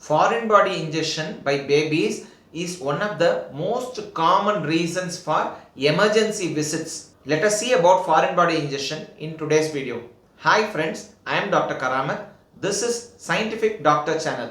Foreign body ingestion by babies is one of the most common reasons for emergency visits. Let us see about foreign body ingestion in today's video. Hi friends, I am Dr. Karamat. This is Scientific Doctor channel.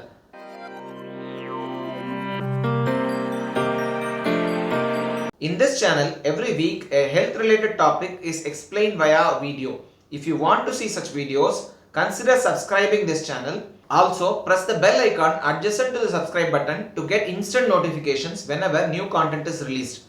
In this channel, every week a health related topic is explained via a video. If you want to see such videos, consider subscribing this channel. Also, press the bell icon adjacent to the subscribe button to get instant notifications whenever new content is released.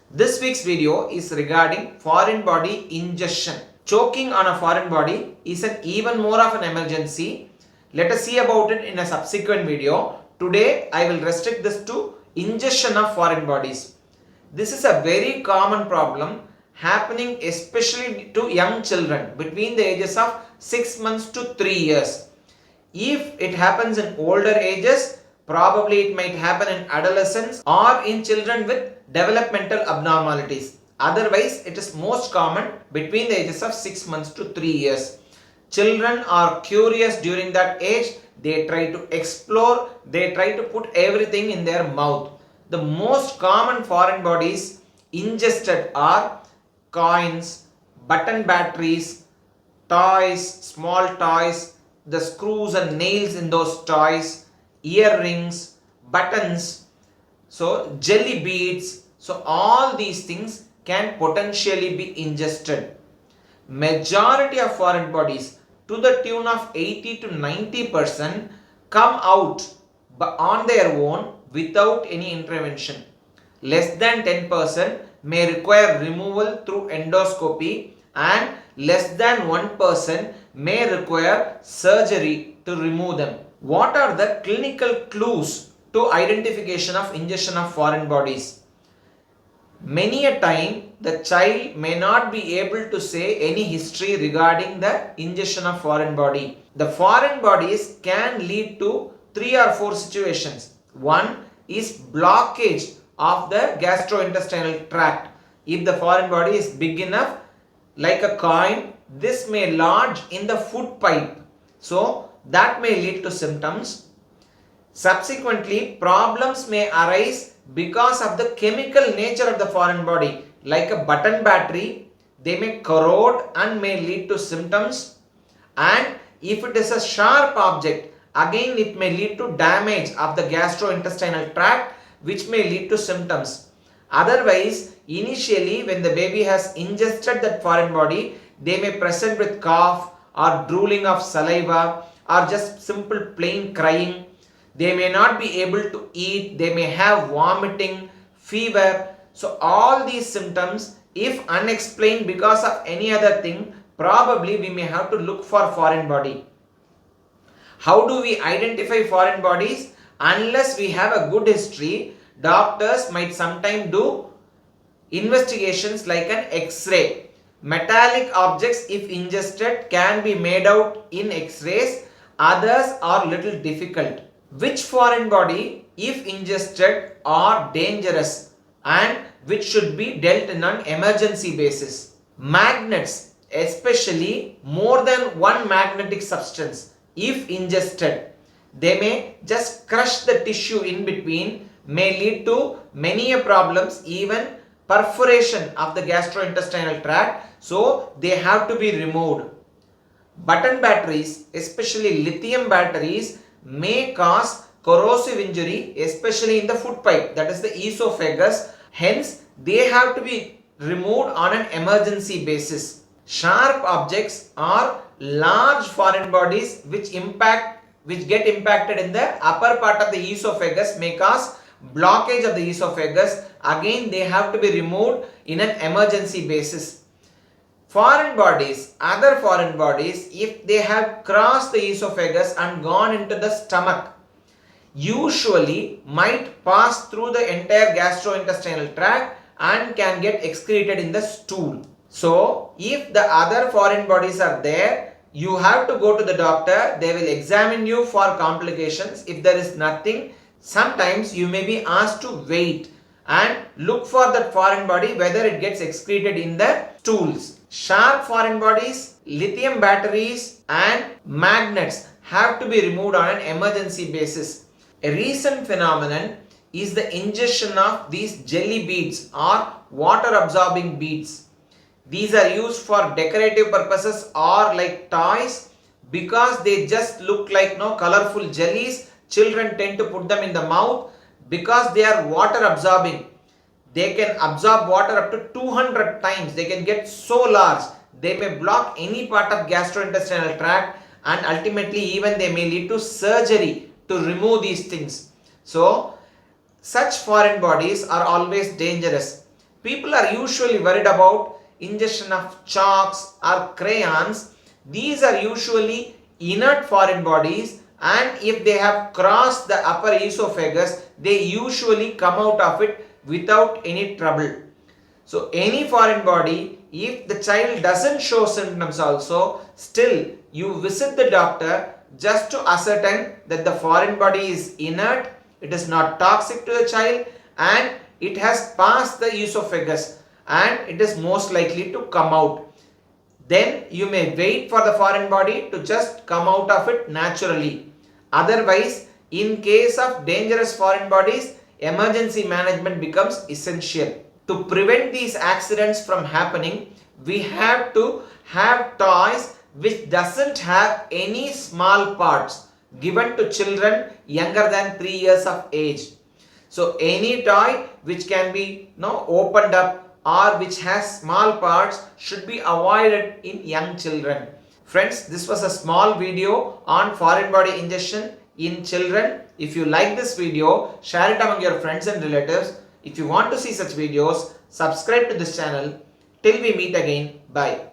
This week's video is regarding foreign body ingestion. Choking on a foreign body is an even more of an emergency. Let us see about it in a subsequent video. Today, I will restrict this to ingestion of foreign bodies. This is a very common problem happening especially to young children between the ages of 6 months to 3 years. If it happens in older ages, probably it might happen in adolescents or in children with developmental abnormalities. Otherwise, it is most common between the ages of 6 months to 3 years. Children are curious during that age. They try to explore, they try to put everything in their mouth. The most common foreign bodies ingested are coins, button batteries, toys, small toys, the screws and nails in those toys, earrings, buttons, so jelly beads. So all these things can potentially be ingested. Majority of foreign bodies, to the tune of 80 to 90%, come out on their own without any intervention. Less than 10% may require removal through endoscopy and less than 1% may require surgery to remove them. What are the clinical clues to identification of ingestion of foreign bodies? Many a time the child may not be able to say any history regarding the ingestion of foreign body. The foreign bodies can lead to 3 or 4 situations. One is blockage of the gastrointestinal tract. If the foreign body is big enough, like a coin, this may lodge in the food pipe. So that may lead to symptoms. Subsequently, problems may arise because of the chemical nature of the foreign body. Like a button battery, they may corrode and may lead to symptoms. And if it is a sharp object, again it may lead to damage of the gastrointestinal tract, which may lead to symptoms. Otherwise, initially when the baby has ingested that foreign body, they may present with cough or drooling of saliva or just simple plain crying. They may not be able to eat, they may have vomiting, fever. So all these symptoms, if unexplained because of any other thing, probably we may have to look for foreign body. How do we identify foreign bodies? Unless we have a good history, doctors might sometimes do investigations like an X-ray. Metallic objects, if ingested, can be made out in X-rays. Others are little difficult. Which foreign body, if ingested, are dangerous and which should be dealt in an emergency basis? Magnets, especially more than one magnetic substance, if ingested, they may just crush the tissue in between, may lead to many problems, even perforation of the gastrointestinal tract. So they have to be removed. Button batteries, especially lithium batteries, may cause corrosive injury, especially in the food pipe, that is the esophagus. Hence, they have to be removed on an emergency basis. Sharp objects are large foreign bodies which get impacted in the upper part of the esophagus, may cause blockage of the esophagus. Again, they have to be removed in an emergency basis. Foreign bodies, other foreign bodies, if they have crossed the esophagus and gone into the stomach, usually might pass through the entire gastrointestinal tract and can get excreted in the stool. So, if the other foreign bodies are there, you have to go to the doctor. They will examine you for complications. If there is nothing, sometimes you may be asked to wait and look for that foreign body whether it gets excreted in the stools. Sharp foreign bodies, lithium batteries and magnets have to be removed on an emergency basis. A recent phenomenon is the ingestion of these jelly beads or water absorbing beads. These are used for decorative purposes or like toys because they just look like colorful jellies. Children tend to put them in the mouth because they are water absorbing. They can absorb water up to 200 times. They can get so large. They may block any part of gastrointestinal tract and ultimately even they may lead to surgery to remove these things. So, such foreign bodies are always dangerous. People are usually worried about ingestion of chalks or crayons. These are usually inert foreign bodies, and if they have crossed the upper esophagus, they usually come out of it without any trouble. So any foreign body, if the child doesn't show symptoms also, still you visit the doctor just to ascertain that the foreign body is inert, it is not toxic to the child, and it has passed the esophagus and it is most likely to come out. Then you may wait for the foreign body to just come out of it naturally. Otherwise, in case of dangerous foreign bodies, emergency management becomes essential. To prevent these accidents from happening, we have to have toys which doesn't have any small parts given to children younger than 3 years of age. So any toy which can be opened up or which has small parts should be avoided in young children. Friends, this was a small video on foreign body ingestion in children. If you like this video, share it among your friends and relatives. If you want to see such videos, subscribe to this channel. Till we meet again, bye.